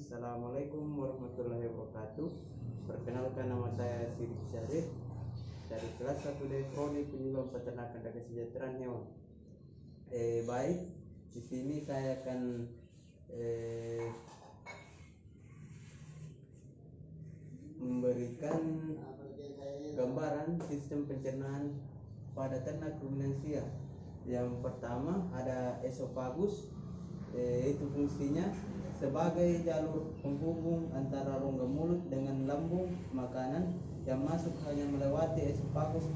Assalamualaikum warahmatullahi wabarakatuh. Perkenalkan, nama saya Sidik Syarif dari kelas 1D Prodi Penyuluhan Peternakan dan Kesejahteraan Hewan. Baik, di sini saya akan memberikan gambaran sistem pencernaan pada ternak ruminansia. Yang pertama ada esophagus, itu fungsinya sebagai jalur penghubung antara rongga mulut dengan lambung. Makanan yang masuk hanya melewati esophagus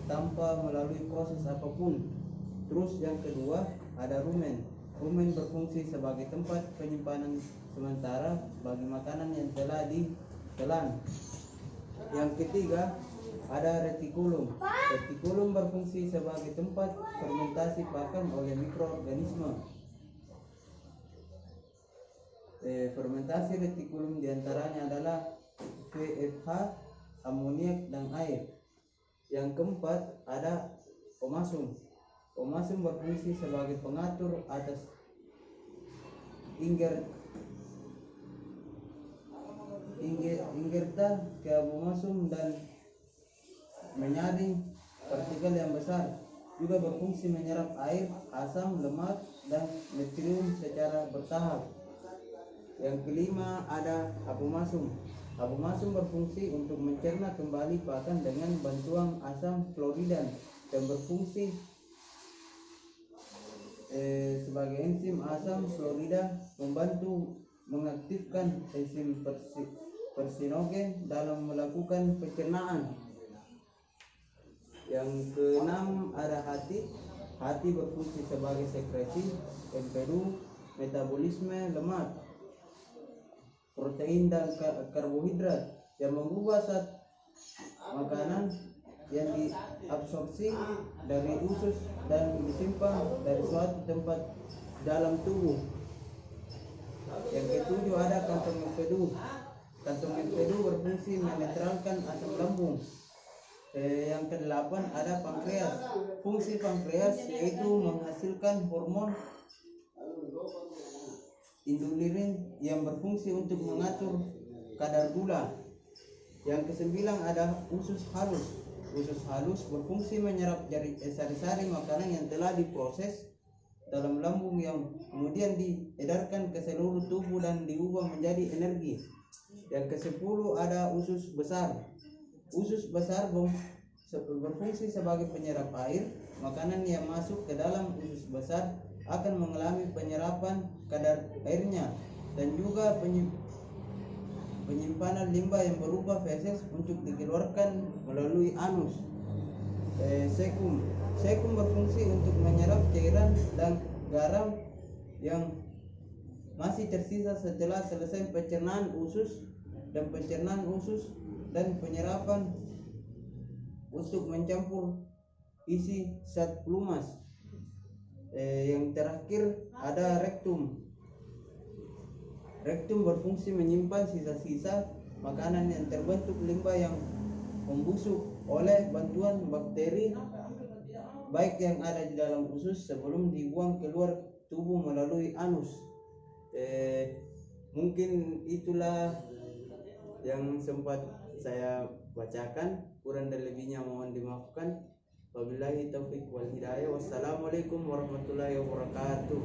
tanpa melalui proses apapun. Terus yang kedua ada rumen. Rumen berfungsi sebagai tempat penyimpanan sementara bagi makanan yang telah ditelan. Yang ketiga ada retikulum. Retikulum berfungsi sebagai tempat fermentasi pakan oleh mikroorganisme. Fermentasi retikulum diantaranya adalah VFH, amoniak, dan air. Yang keempat ada omasum. Omasum berfungsi sebagai pengatur atas ingerta ke omasum dan menyaring partikel yang besar. Juga berfungsi menyerap air, asam, lemak, dan natrium secara bertahap. Yang kelima ada abomasum. Abomasum berfungsi untuk mencerna kembali pakan dengan bantuan asam kloridan dan berfungsi sebagai enzim. Asam klorida membantu mengaktifkan enzim persinogen dalam melakukan pencernaan. Yang keenam ada hati. Hati berfungsi sebagai sekresi empedu metabolisme lemak, protein, dan karbohidrat yang mengubah zat makanan yang diabsorpsi dari usus dan disimpan dari suatu tempat dalam tubuh. Yang ketujuh ada kantong empedu. Kantong empedu berfungsi menetralkan asam lambung. Yang kedelapan ada pankreas. Fungsi pankreas yaitu menghasilkan hormon insulin yang berfungsi untuk mengatur kadar gula. Yang kesembilan ada usus halus. Usus halus berfungsi menyerap sari-sari makanan yang telah diproses dalam lambung yang kemudian diedarkan ke seluruh tubuh dan diubah menjadi energi. Yang kesepuluh ada usus besar. Usus besar berfungsi sebagai penyerap air. Makanan yang masuk ke dalam usus besar akan mengalami penyerapan kadar airnya dan juga penyimpanan limbah yang berupa feses untuk dikeluarkan melalui anus. Sekum berfungsi untuk menyerap cairan dan garam yang masih tersisa setelah selesai pencernaan usus dan penyerapan untuk mencampur isi zat pelumas. Yang terakhir ada rektum. Rektum berfungsi menyimpan sisa-sisa makanan yang terbentuk limbah yang membusuk oleh bantuan bakteri baik yang ada di dalam usus sebelum dibuang keluar tubuh melalui anus. Mungkin itulah yang sempat saya bacakan. Kurang dan lebihnya mohon dimaafkan. Wabillahi taufiq wal hidayah. Wassalamualaikum warahmatullahi wabarakatuh.